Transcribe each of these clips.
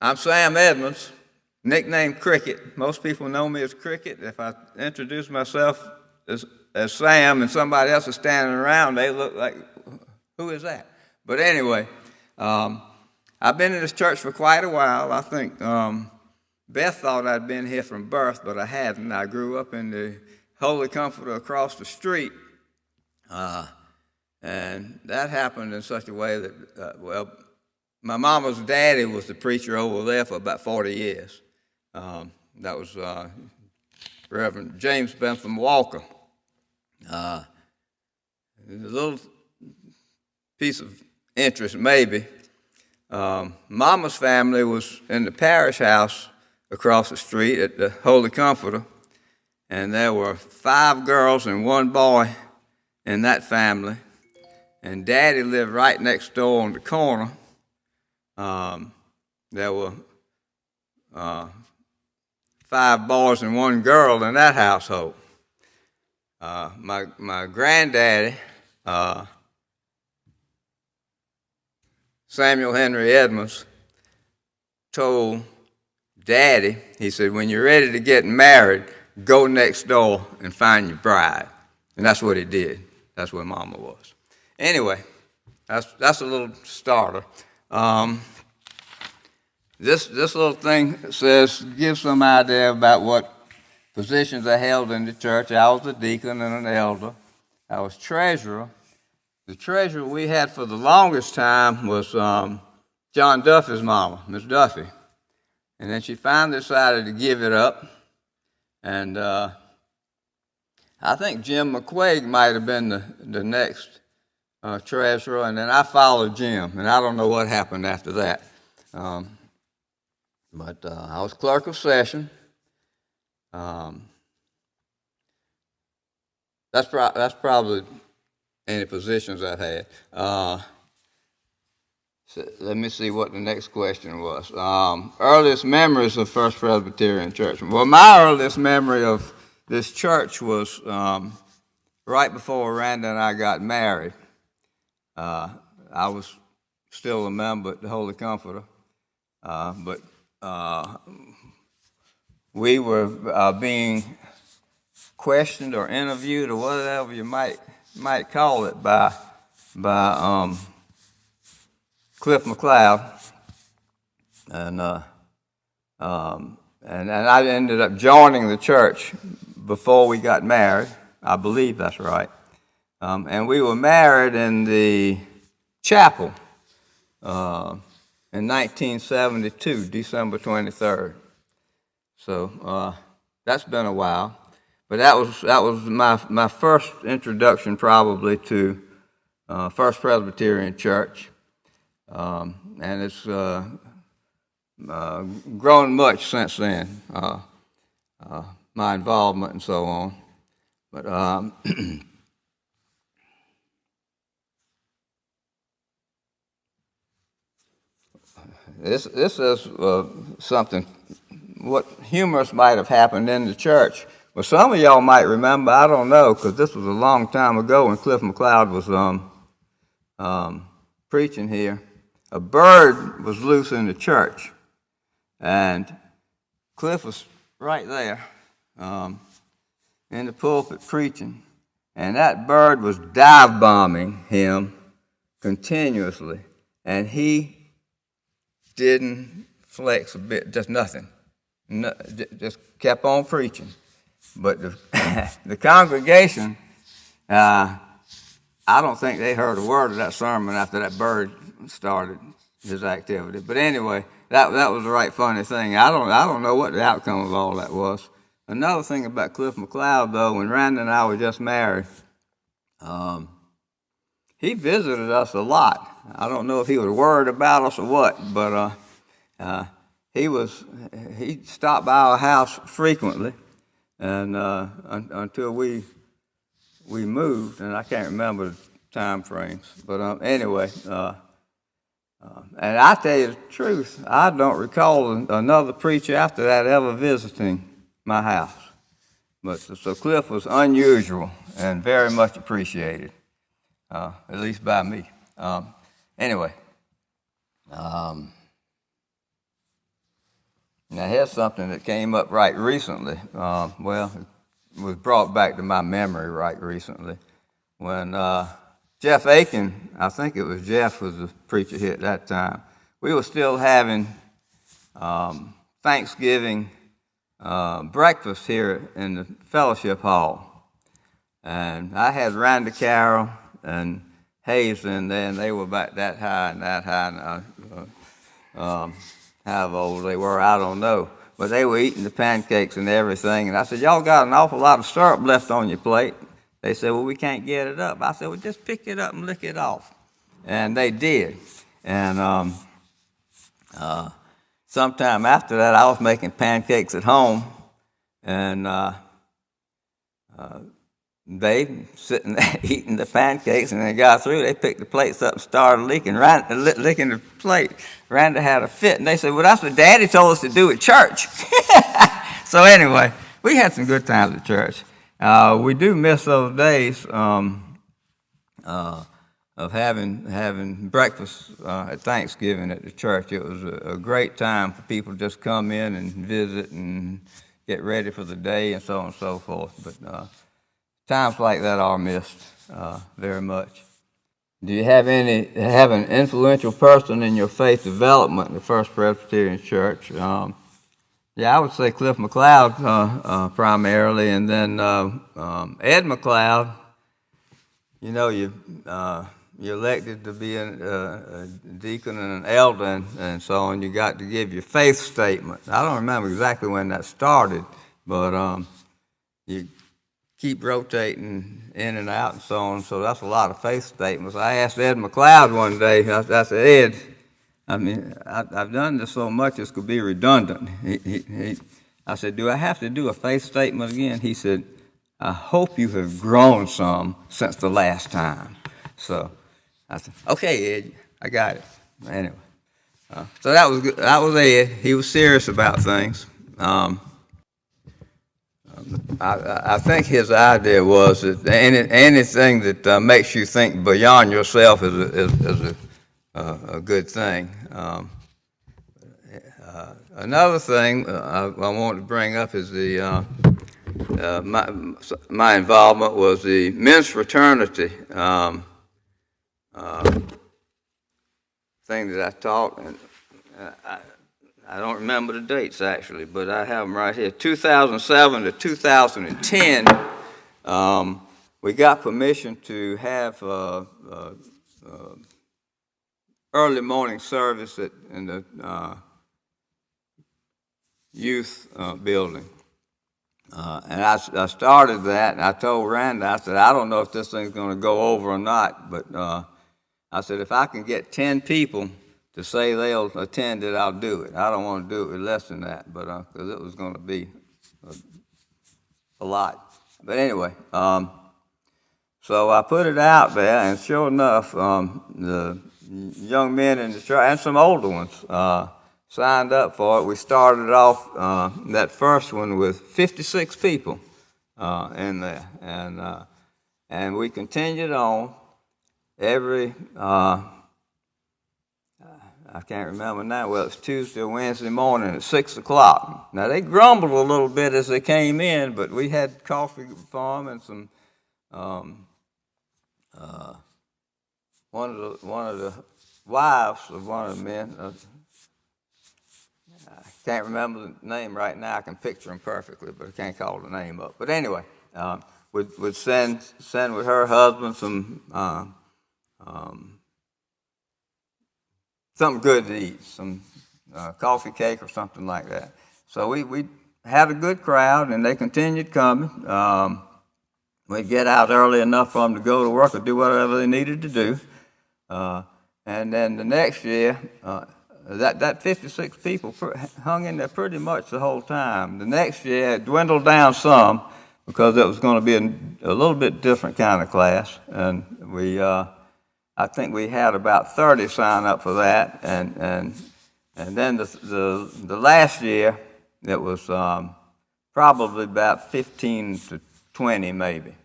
I'm Sam Edmunds, nicknamed Cricket. Most people know me as Cricket. If I introduce myself as Sam and somebody else is standing around, they look like, who is that? But anyway, I've been in this church for quite a while. I think Beth thought I'd been here from birth, but I hadn't. I grew up in the Holy Comforter across the street, and that happened in such a way that, my mama's daddy was the preacher over there for about 40 years. That was Reverend James Bentham Walker. A little piece of interest, maybe. Mama's family was in the parish house across the street at the Holy Comforter, and there were 5 girls and 1 boy in that family, and Daddy lived right next door on the corner. There were 5 boys and 1 girl in that household. My granddaddy, Samuel Henry Edmunds, told Daddy, he said, when you're ready to get married, go next door and find your bride. And that's what he did. That's where Mama was. Anyway, that's a little starter. This little thing gives some idea about what positions I held in the church. I was a deacon and an elder. I was treasurer. The treasurer we had for the longest time was John Duffy's mama, Miss Duffy. And then she finally decided to give it up. And I think Jim McQuaig might have been the next treasurer, and then I followed Jim, and I don't know what happened after that. But I was clerk of session. That's probably any positions I've had. So let me see what the next question was. Earliest memories of First Presbyterian Church. Well, my earliest memory of this church was right before Randa and I got married. I was still a member at the Holy Comforter, but we were being questioned or interviewed or whatever you might call it by Cliff McLeod, and I ended up joining the church before we got married. I believe that's right. And we were married in the chapel in 1972, December 23rd. So that's been a while. But that was my first introduction probably to First Presbyterian Church. And it's grown much since then, my involvement and so on. But this is something, what humorous might have happened in the church. Well, some of y'all might remember, I don't know, because this was a long time ago when Cliff McLeod was preaching here. A bird was loose in the church, and Cliff was right there in the pulpit preaching, and that bird was dive bombing him continuously, and he didn't flex a bit, just nothing, just kept on preaching. But the congregation, I don't think they heard a word of that sermon after that bird started his activity. But anyway, that was a right funny thing. I don't know what the outcome of all that was. Another thing about Cliff McLeod, though, when Randa and I were just married, he visited us a lot. I don't know if he was worried about us or what, but he stopped by our house frequently, and until we moved, and I can't remember the time frames. But anyway, and I tell you the truth, I don't recall another preacher after that ever visiting my house. But so Cliff was unusual and very much appreciated, at least by me. Anyway, Now, here's something that came up right recently. Well, it was brought back to my memory right recently. When Jeff Aiken, I think it was Jeff was the preacher here at that time, we were still having Thanksgiving breakfast here in the fellowship hall. And I had Randy Carroll and Hayes in there, and they were about that high and that high. And how old they were, I don't know. But they were eating the pancakes and everything. And I said, y'all got an awful lot of syrup left on your plate. They said, well, we can't get it up. I said, well, just pick it up and lick it off. And they did. And sometime after that, I was making pancakes at home. And they sitting there eating the pancakes, and they got through. They picked the plates up and started licking the plate. Randy had a fit, and they said, well, that's what Daddy told us to do at church. So anyway, we had some good times at church. We do miss those days of having breakfast at Thanksgiving at the church. It was a great time for people to just come in and visit and get ready for the day and so on and so forth. But times like that are missed very much. Do you have an influential person in your faith development in the First Presbyterian Church? Yeah, I would say Cliff McLeod primarily, and then Ed McLeod. You know, you're elected to be a deacon and an elder and so on. You got to give your faith statement. I don't remember exactly when that started, but you keep rotating in and out and so on. So that's a lot of faith statements. I asked Ed McLeod one day, I said, Ed, I mean, I've done this so much this could be redundant. I said, do I have to do a faith statement again? He said, I hope you have grown some since the last time. So I said, okay, Ed, I got it. Anyway, so that was good. That was Ed. He was serious about things. I think his idea was that anything that makes you think beyond yourself is a good thing. Another thing I want to bring up is my involvement was the men's fraternity thing that I taught, and I don't remember the dates actually, but I have them right here. 2007 to 2010, we got permission to have early morning service in the youth building. And I started that, and I told Randy, I said, I don't know if this thing's going to go over or not, but I said, if I can get 10 people to say they'll attend it, I'll do it. I don't want to do it with less than that, but because it was going to be a lot. But anyway, so I put it out there, and sure enough, the young men in the church, and some older ones, signed up for it. We started off that first one with 56 people in there, and we continued on every, I can't remember now, well, it's Tuesday or Wednesday morning at 6 o'clock. Now, they grumbled a little bit as they came in, but we had coffee for them and some, one of the wives of one of the men, I can't remember the name right now. I can picture him perfectly, but I can't call the name up. But anyway, would send with her husband some something good to eat, some coffee cake or something like that. So we had a good crowd, and they continued coming. We'd get out early enough for them to go to work or do whatever they needed to do. And then the next year, that 56 people hung in there pretty much the whole time. The next year, it dwindled down some because it was going to be a little bit different kind of class. And I think we had about 30 sign up for that. And then the last year, it was probably about 15 to 20 maybe.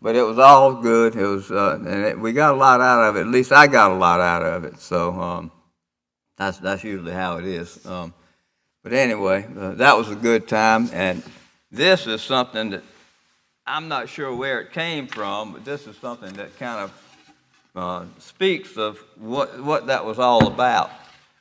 But it was all good. It was, we got a lot out of it. At least I got a lot out of it. So that's usually how it is. But anyway, that was a good time, and this is something that I'm not sure where it came from, but this is something that kind of speaks of what that was all about.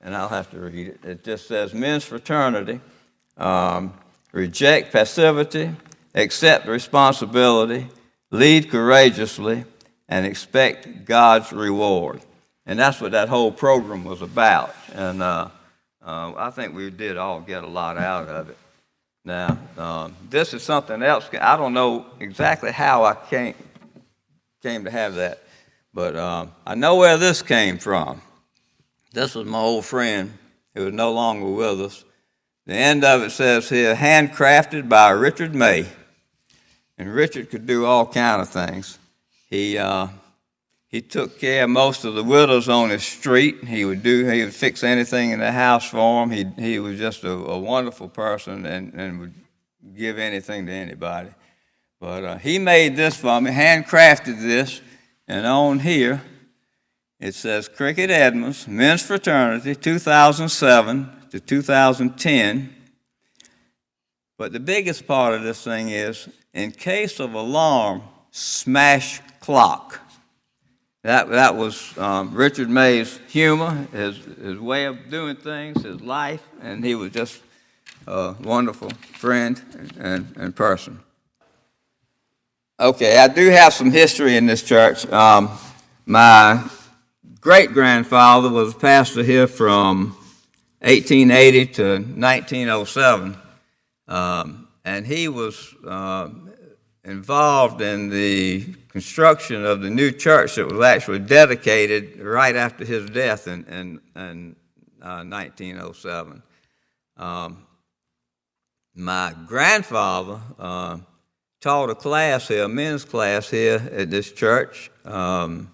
And I'll have to read it. It just says, men's fraternity, reject passivity, accept responsibility, lead courageously, and expect God's reward. And that's what that whole program was about. And I think we did all get a lot out of it. Now, this is something else. I don't know exactly how I came to have that, but I know where this came from. This was my old friend who is no longer with us. The end of it says here, handcrafted by Richard May. And Richard could do all kind of things. He took care of most of the widows on his street. He would fix anything in the house for them. He was just a wonderful person and would give anything to anybody. But he made this for me, handcrafted this, and on here it says Cricket Edmunds, Men's Fraternity, 2007 to 2010. But the biggest part of this thing is, in case of alarm, smash clock. That was Richard May's humor, his way of doing things, his life, and he was just a wonderful friend and person. Okay, I do have some history in this church. My great-grandfather was a pastor here from 1880 to 1907, and he was involved in the construction of the new church that was actually dedicated right after his death in 1907. My grandfather taught a class here, a men's class here at this church for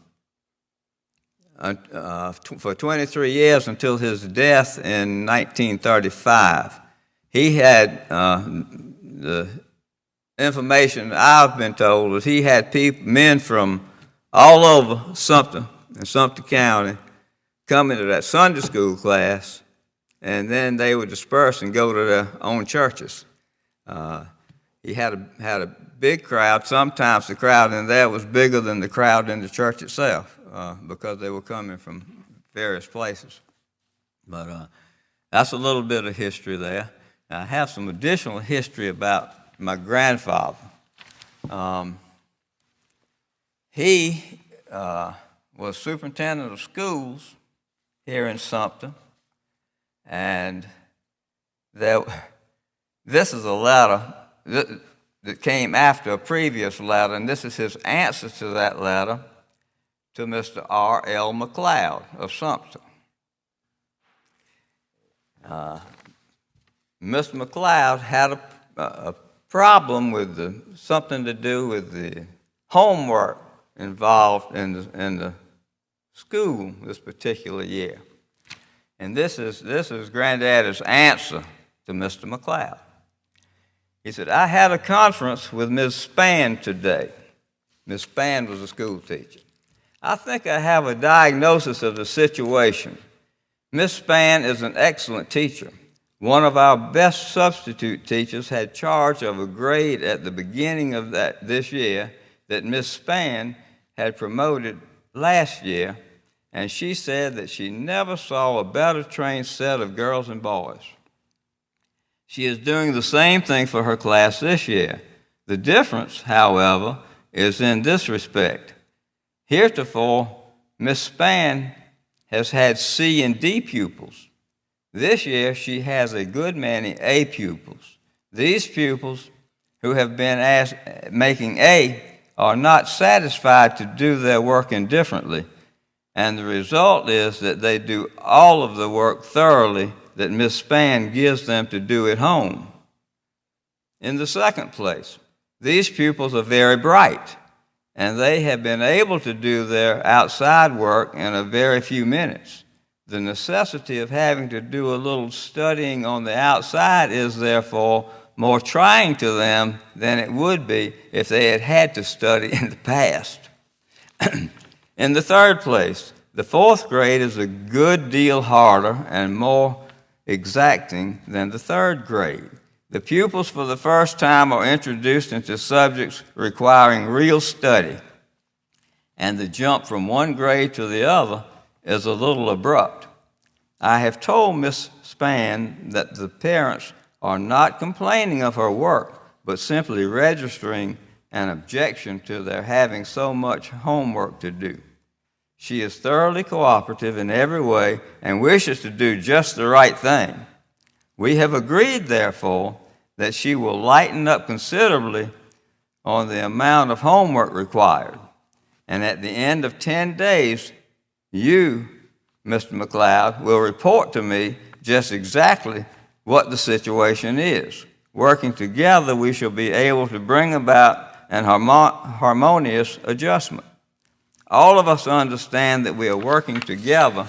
23 years until his death in 1935. He had the information I've been told is he had men from all over Sumter and Sumter County come into that Sunday school class, and then they would disperse and go to their own churches. He had a big crowd. Sometimes the crowd in there was bigger than the crowd in the church itself because they were coming from various places. But that's a little bit of history there. I have some additional history about my grandfather. He was superintendent of schools here in Sumter, and this is a letter that came after a previous letter, and this is his answer to that letter to Mr. R.L. McLeod of Sumter. Mr. McLeod had a problem with something to do with the homework involved in the school this particular year. And this is Granddaddy's answer to Mr. McLeod. He said, I had a conference with Ms. Spann today. Ms. Spann was a school teacher. I think I have a diagnosis of the situation. Ms. Spann is an excellent teacher. One of our best substitute teachers had charge of a grade at the beginning of this year that Miss Spann had promoted last year, and she said that she never saw a better trained set of girls and boys. She is doing the same thing for her class this year. The difference, however, is in this respect. Heretofore, Miss Spann has had C and D pupils. This year, she has a good many A pupils. These pupils who have been making A are not satisfied to do their work indifferently, and the result is that they do all of the work thoroughly that Miss Spann gives them to do at home. In the second place, these pupils are very bright, and they have been able to do their outside work in a very few minutes. The necessity of having to do a little studying on the outside is therefore more trying to them than it would be if they had had to study in the past. In the third place, the fourth grade is a good deal harder and more exacting than the third grade. The pupils for the first time are introduced into subjects requiring real study, and the jump from one grade to the other is a little abrupt. I have told Miss Spann that the parents are not complaining of her work, but simply registering an objection to their having so much homework to do. She is thoroughly cooperative in every way and wishes to do just the right thing. We have agreed, therefore, that she will lighten up considerably on the amount of homework required. And at the end of 10 days, you, Mr. McLeod, will report to me just exactly what the situation is. Working together, we shall be able to bring about an harmonious adjustment. All of us understand that we are working together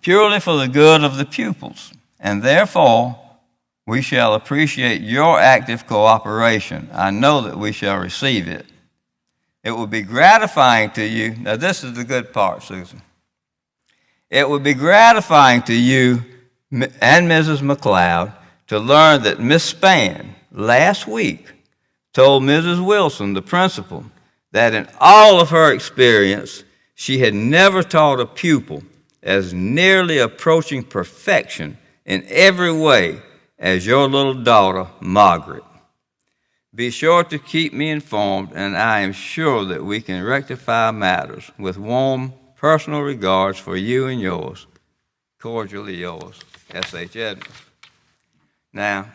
purely for the good of the pupils, and therefore we shall appreciate your active cooperation. I know that we shall receive it. It will be gratifying to you. Now, this is the good part, Susan. It would be gratifying to you and Mrs. McLeod to learn that Miss Spann last week told Mrs. Wilson, the principal, that in all of her experience, she had never taught a pupil as nearly approaching perfection in every way as your little daughter, Margaret. Be sure to keep me informed, and I am sure that we can rectify matters. With warm personal regards for you and yours. Cordially yours, S.H. Edmunds. Now,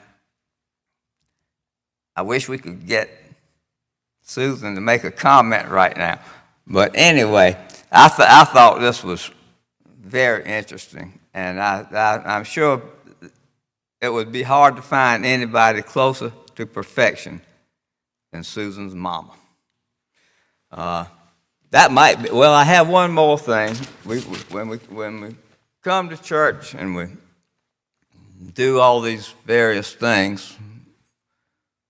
I wish we could get Susan to make a comment right now. But anyway, I thought this was very interesting, and I'm sure it would be hard to find anybody closer to perfection than Susan's mama. That might be. Well, I have one more thing. When we come to church and we do all these various things,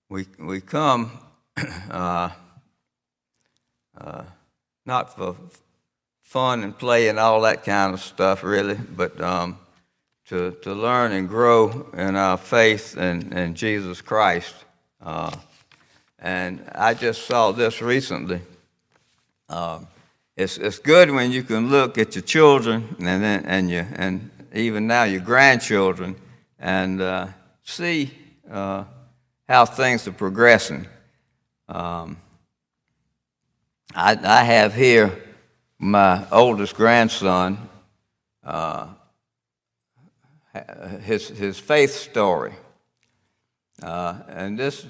we come not for fun and play and all that kind of stuff, really, but to learn and grow in our faith in Jesus Christ. And I just saw this recently. It's good when you can look at your children and even now your grandchildren and see how things are progressing. I have here my oldest grandson, his faith story, and this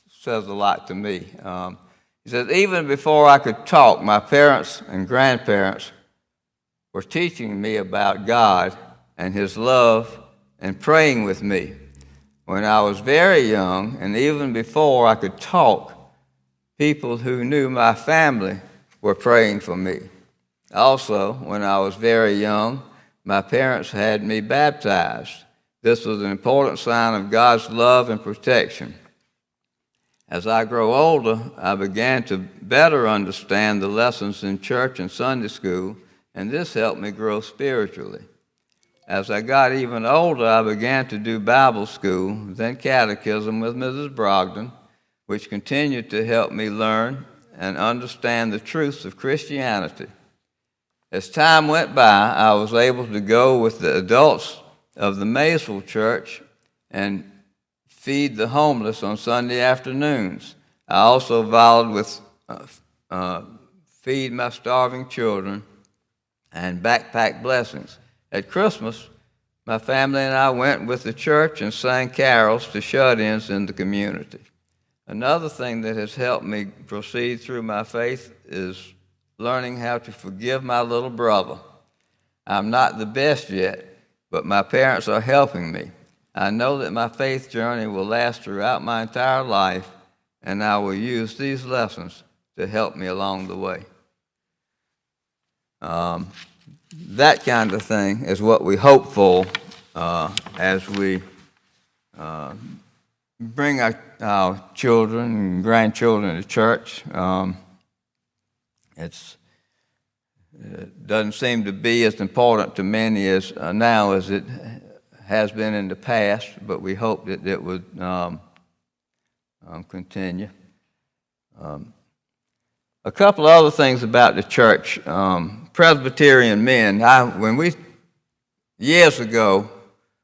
says a lot to me. He says, even before I could talk, my parents and grandparents were teaching me about God and His love and praying with me. When I was very young, and even before I could talk, people who knew my family were praying for me. Also, when I was very young, my parents had me baptized. This was an important sign of God's love and protection. As I grow older, I began to better understand the lessons in church and Sunday school, and this helped me grow spiritually. As I got even older, I began to do Bible school, then catechism with Mrs. Brogdon, which continued to help me learn and understand the truths of Christianity. As time went by, I was able to go with the adults of the Maysville Church and feed the homeless on Sunday afternoons. I also volunteered with Feed My Starving Children and Backpack Blessings. At Christmas, my family and I went with the church and sang carols to shut-ins in the community. Another thing that has helped me proceed through my faith is learning how to forgive my little brother. I'm not the best yet, but my parents are helping me. I know that my faith journey will last throughout my entire life, and I will use these lessons to help me along the way. That kind of thing is what we hope for as we bring our children and grandchildren to church. doesn't seem to be as important to many as now as it has been in the past, but we hope that it would continue. A couple of other things about the church. Presbyterian men. Years ago,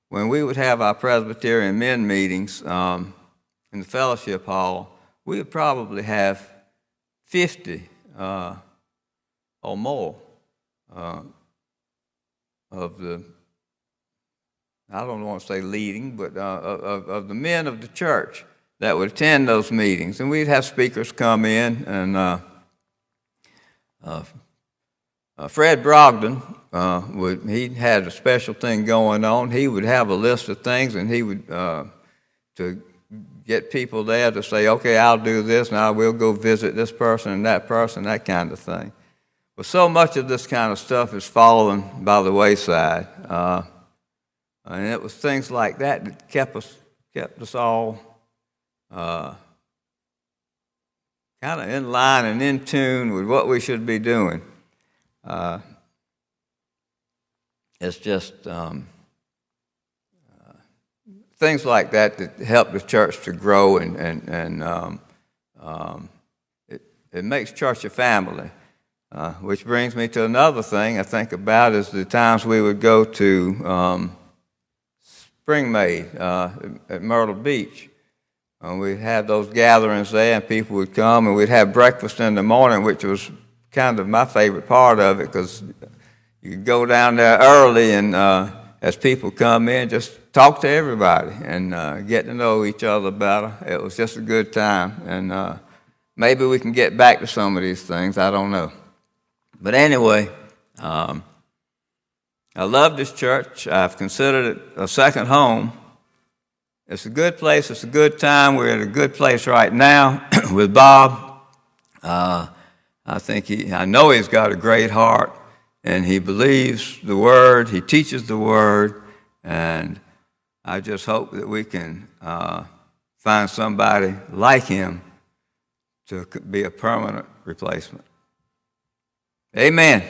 when we would have our Presbyterian men meetings in the fellowship hall, we would probably have 50 or more of the, I don't want to say leading, but of the men of the church that would attend those meetings. And we'd have speakers come in, and Fred Brogdon, he had a special thing going on. He would have a list of things, and he would, to get people there to say, okay, I'll do this, and I will go visit this person, that kind of thing. But so much of this kind of stuff is fallen by the wayside. And it was things like that kept us all kind of in line and in tune with what we should be doing. It's just things like that help the church to grow, and it makes church a family. Which brings me to another thing I think about is the times we would go to Spring Maid at Myrtle Beach. We'd have those gatherings there, and people would come, and we'd have breakfast in the morning, which was kind of my favorite part of it, because you could go down there early, and as people come in, just talk to everybody and get to know each other better. It was just a good time, and maybe we can get back to some of these things. I don't know. But anyway, I love this church. I've considered it a second home. It's a good place. It's a good time. We're at a good place right now with Bob. I know he's got a great heart, and he believes the Word. He teaches the Word, and I just hope that we can find somebody like him to be a permanent replacement. Amen.